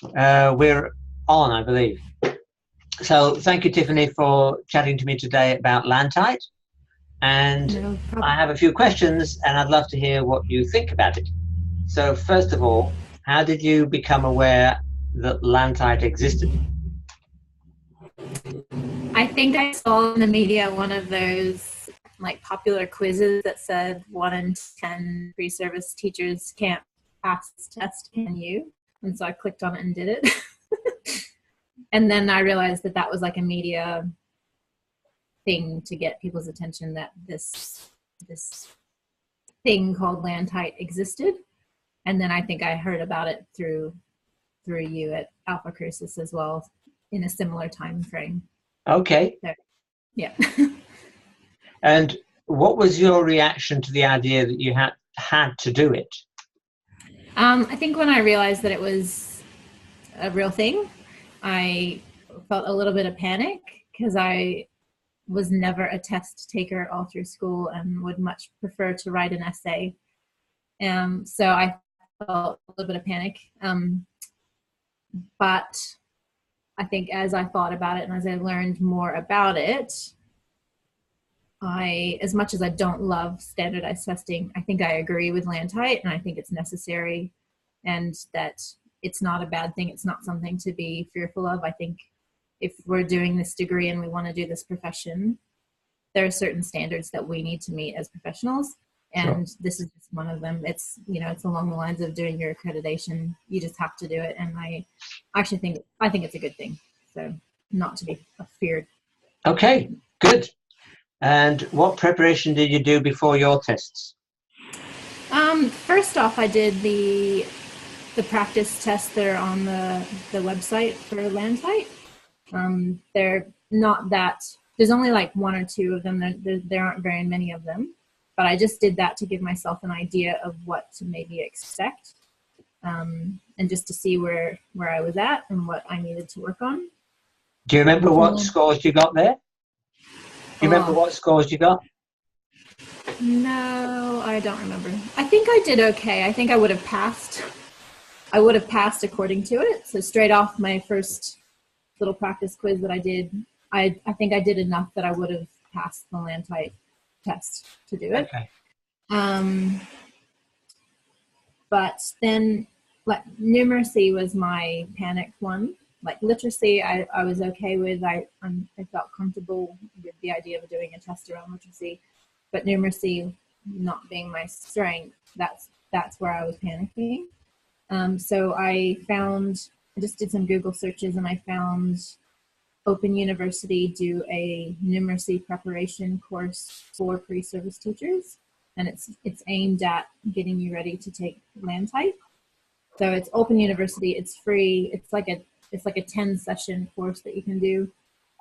We're on, I believe. So thank you, Tiffany, for chatting to me today about LANTITE. And No I problem. have a few questions, and I'd love to hear what you think about it. So first of all, how did you become aware that LANTITE existed? I think I saw in the media one of those like popular quizzes that said 1 in 10 pre-service teachers can't pass this test. Can you? And so I clicked on it and did it. And then I realized that that was like a media thing to get people's attention, that this thing called LANTITE existed. And then I think I heard about it through you at Alpha Cursus as well, in a similar time frame. Okay. So, yeah. And what was your reaction to the idea that you had to do it? I think when I realized that it was a real thing, I felt a little bit of panic because I was never a test taker all through school and would much prefer to write an essay. So I felt a little bit of panic. But I think as I thought about it and as I learned more about it, as much as I don't love standardized testing, I think I agree with LANTITE, and I think it's necessary, and that it's not a bad thing. It's not something to be fearful of. I think if we're doing this degree and we want to do this profession, there are certain standards that we need to meet as professionals. And Sure. this is just one of them. It's, it's along the lines of doing your accreditation. You just have to do it. And I actually think it's a good thing. So not to be feared. Okay, good. And what preparation did you do before your tests? First off, I did the practice tests that are on the website for LANTITE. They're not that, there's only like one or two of them. There aren't very many of them, but I just did that to give myself an idea of what to maybe expect, and just to see where I was at and what I needed to work on. Do you remember what scores you got there? Do you remember Oh, what scores you got? no, I don't remember. I think I did okay. I think I would have passed. I would have passed according to it. So straight off my first little practice quiz that I did, I think I did enough that I would have passed the LANTITE test to do it. Okay. But then, like, numeracy was my panic one. Like literacy, I was okay with. I felt comfortable with the idea of doing a test around literacy, but numeracy not being my strength, that's where I was panicking. So I just did some Google searches, and I found Open University do a numeracy preparation course for pre-service teachers, and it's aimed at getting you ready to take LANTITE. So it's Open University. It's free. It's like a 10-session course that you can do.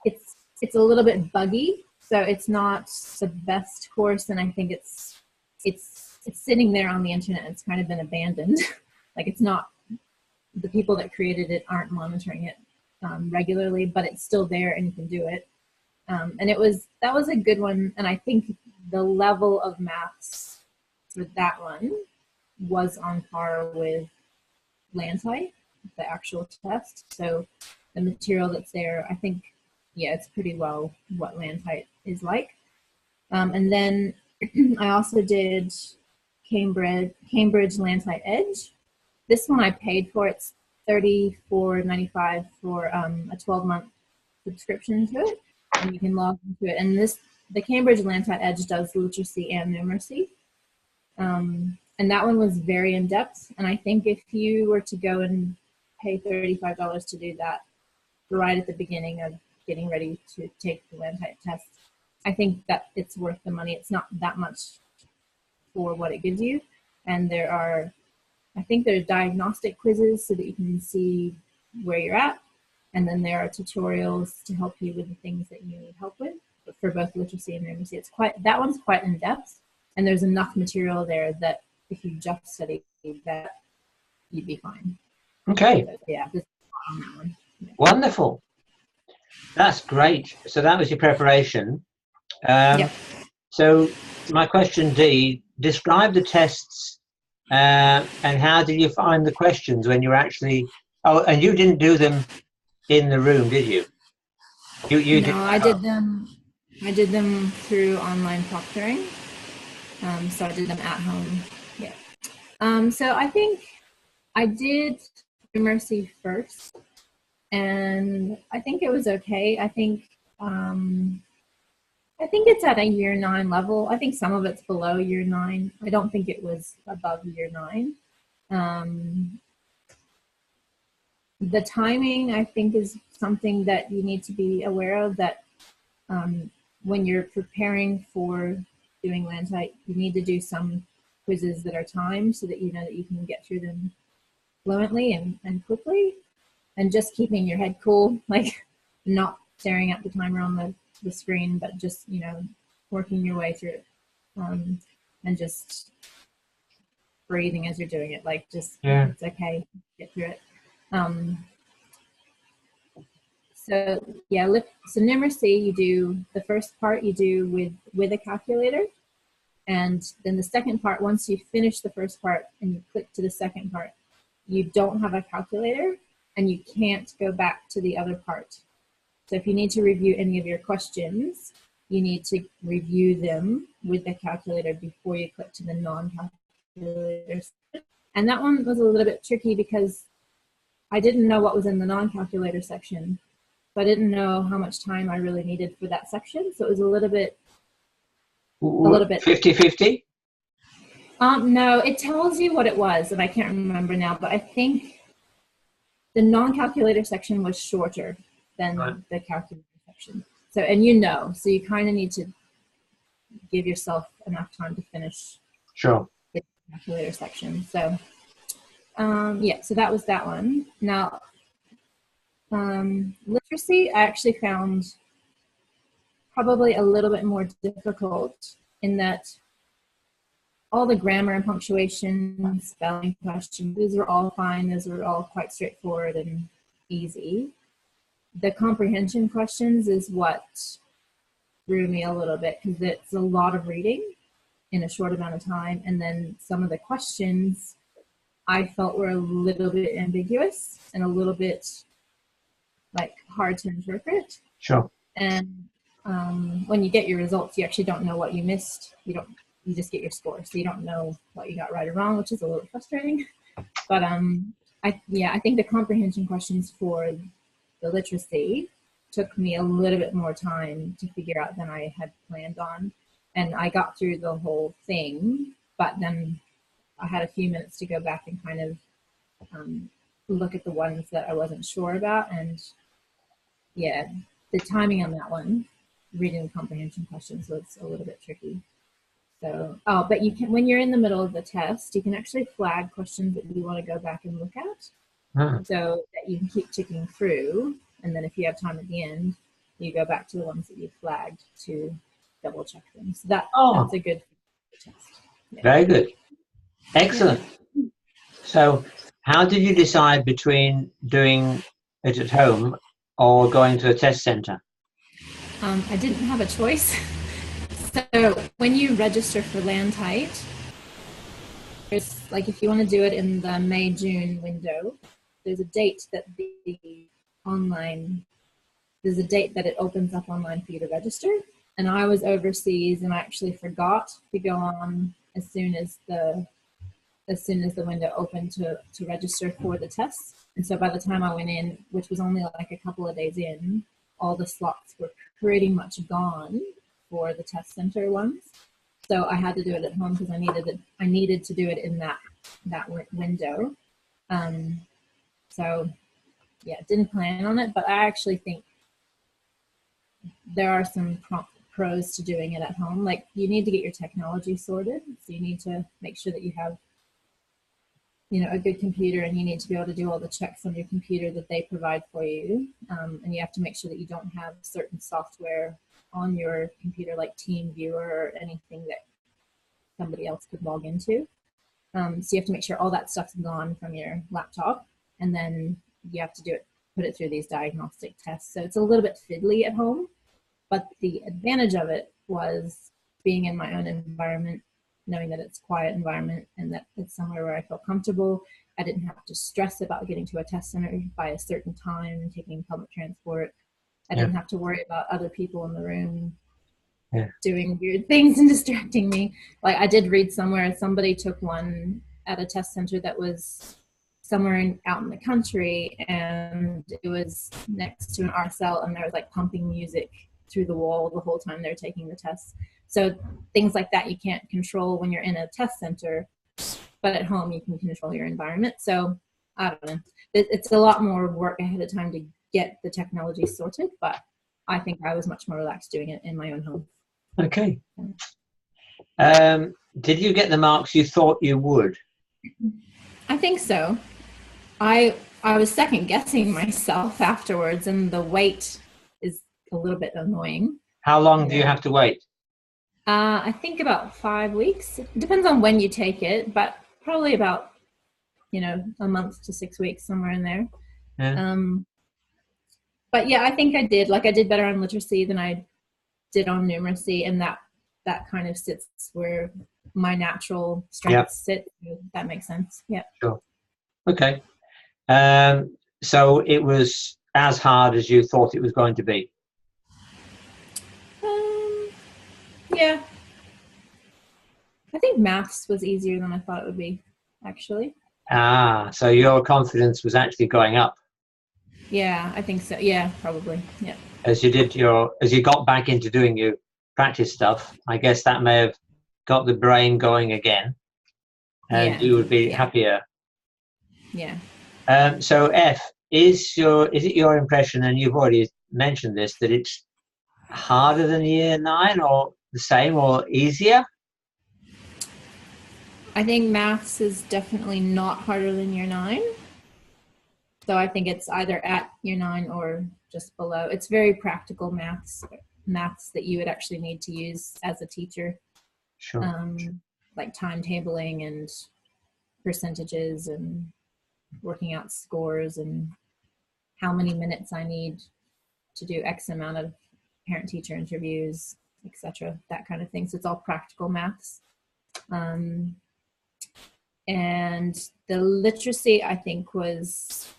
It's a little bit buggy, so it's not the best course, and I think it's sitting there on the internet. It's kind of been abandoned. Like, it's not, the people that created it aren't monitoring it regularly, but it's still there and you can do it. And that was a good one. And I think the level of maths for that one was on par with LANTITE, the actual test. So the material that's there, I think, yeah, it's pretty well what LANTITE is like. And then I also did Cambridge LANTITE Edge. This one I paid for. It's $34.95 for a 12-month subscription to it, and you can log into it. And the Cambridge LANTITE Edge does literacy and numeracy, and that one was very in depth. And I think if you were to go and pay $35 to do that right at the beginning of getting ready to take the LANTITE test, I think that it's worth the money. It's not that much for what it gives you, and I think there are diagnostic quizzes so that you can see where you're at. And then there are tutorials to help you with the things that you need help with, but for both literacy and numeracy. That one's quite in depth. And there's enough material there that if you just study that, you'd be fine. Okay. So, yeah, this on that one. Yeah. Wonderful. That's great. So that was your preparation. Yep. So my question D, describe the tests And how did you find the questions when you were actually? Oh, and you didn't do them in the room, did you? You No, did. I did them. I did them through online proctoring. So I did them at home. Yeah. So I think I did Mercy first, and I think it was okay. I think it's at a year 9 level. I think some of it's below year 9. I don't think it was above year 9. The timing, I think, is something that you need to be aware of, that when you're preparing for doing LANTITE, you need to do some quizzes that are timed so that you know that you can get through them fluently and quickly, and just keeping your head cool, like not staring at the timer on the screen, but just, you know, working your way through it, and just breathing as you're doing it, like just, Yeah. it's okay, get through it. So yeah, so numeracy, you do the first part you do with a calculator, and then the second part, once you finish the first part and you click to the second part, you don't have a calculator and you can't go back to the other part. So if you need to review any of your questions, you need to review them with the calculator before you click to the non-calculator. And that one was a little bit tricky because I didn't know what was in the non-calculator section, but I didn't know how much time I really needed for that section. So it was a little bit 50-50? No, it tells you what it was, and I can't remember now, but I think the non-calculator section was shorter than the calculator section. So, and you know, so you kind of need to give yourself enough time to finish Sure. the calculator section. So, yeah, so that was that one. Now, literacy, I actually found probably a little bit more difficult in that all the grammar and punctuation, spelling questions, those were all fine. Those were all quite straightforward and easy. The comprehension questions is what threw me a little bit, because it's a lot of reading in a short amount of time. And then some of the questions I felt were a little bit ambiguous and a little bit like hard to interpret. Sure. And when you get your results, you actually don't know what you missed. You just get your score, so you don't know what you got right or wrong, which is a little frustrating. But I think the comprehension questions for the literacy took me a little bit more time to figure out than I had planned on, and I got through the whole thing. But then I had a few minutes to go back and kind of look at the ones that I wasn't sure about, and yeah, the timing on that one, reading the comprehension questions, was a little bit tricky. So, but you can, when you're in the middle of the test, you can actually flag questions that you want to go back and look at, so that you can keep ticking through. And then if you have time at the end, you go back to the ones that you flagged to double check them. So that's a good test. Yeah. Very good. Excellent. Yeah. So how did you decide between doing it at home or going to a test center? I didn't have a choice. So when you register for LANTITE, there's, like, if you want to do it in the May-June window, there's a date that there's a date that it opens up online for you to register. And I was overseas and I actually forgot to go on as soon as the window opened to register for the tests. And so by the time I went in, which was only like a couple of days in, all the slots were pretty much gone for the test center ones. So I had to do it at home because I needed to do it in that window. So yeah, didn't plan on it, but I actually think there are some pros to doing it at home. Like, you need to get your technology sorted. So you need to make sure that you have, you know, a good computer, and you need to be able to do all the checks on your computer that they provide for you. And you have to make sure that you don't have certain software on your computer, like TeamViewer or anything that somebody else could log into. So you have to make sure all that stuff's gone from your laptop, and then you have to put it through these diagnostic tests. So it's a little bit fiddly at home, but the advantage of it was being in my own environment knowing that it's a quiet environment and that it's somewhere where I feel comfortable. I didn't have to stress about getting to a test center by a certain time, taking public transport. I didn't have to worry about other people in the room doing weird things and distracting me. Like I did read somewhere somebody took one at a test center that was somewhere out in the country, and it was next to an RSL, and there was like pumping music through the wall the whole time they're taking the test. So things like that you can't control when you're in a test center, but at home you can control your environment. So I don't know. It's a lot more work ahead of time to get the technology sorted, but I think I was much more relaxed doing it in my own home. Okay. Did you get the marks you thought you would? I think so. I was second guessing myself afterwards, and the wait is a little bit annoying. How long do you have to wait? I think about 5 weeks. It depends on when you take it, but probably about, a month to 6 weeks, somewhere in there. Yeah. But yeah, I think I did. Like I did better on literacy than I did on numeracy, and that kind of sits where my natural strengths sit. That makes sense. Yeah. Sure. Okay. So it was as hard as you thought it was going to be? Yeah. I think maths was easier than I thought it would be, actually. So your confidence was actually going up. Yeah, I think so. Yeah, probably. Yeah. As you got back into doing your practice stuff, I guess that may have got the brain going again, and you would be happier. Yeah. So F, is it your impression, and you've already mentioned this, that it's harder than year 9, or the same, or easier? I think maths is definitely not harder than year 9. So I think it's either at year 9 or just below. It's very practical maths that you would actually need to use as a teacher. Sure. Like timetabling and percentages and working out scores and how many minutes I need to do X amount of parent-teacher interviews, etc. That kind of thing. So it's all practical maths. And the literacy, I think, was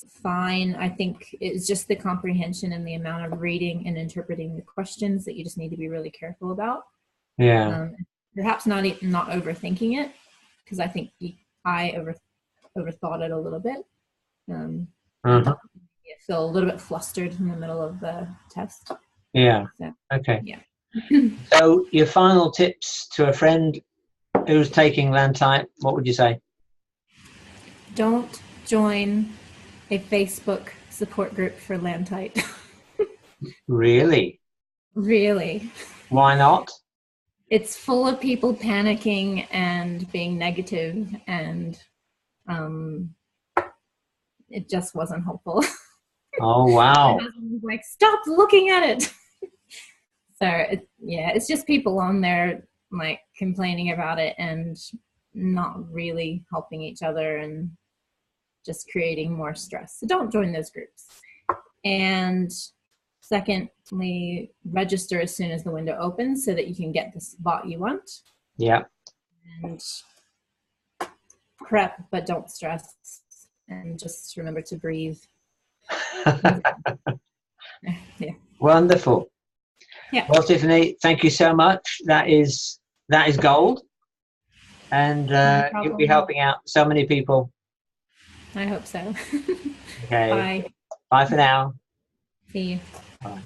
fine. I think it's just the comprehension and the amount of reading and interpreting the questions that you just need to be really careful about. Yeah. Perhaps not overthinking it, because I think I overthought it a little bit. I feel a little bit flustered in the middle of the test. Yeah. So, okay. Yeah. So your final tips to a friend who's taking LANTITE, what would you say? Don't join a Facebook support group for LANTITE. Really? Really. Why not? It's full of people panicking and being negative, and it just wasn't helpful. Oh, wow. My husband was like, stop looking at it. So it's just people on there like complaining about it and not really helping each other and just creating more stress. So don't join those groups. And secondly, register as soon as the window opens so that you can get the spot you want. Yeah. And prep, but don't stress. And just remember to breathe. Yeah. Wonderful. Yeah. Well, Tiffany, thank you so much. That is gold. And you'll be helping out so many people. I hope so. Okay. Bye. Bye for now. See you. Bye.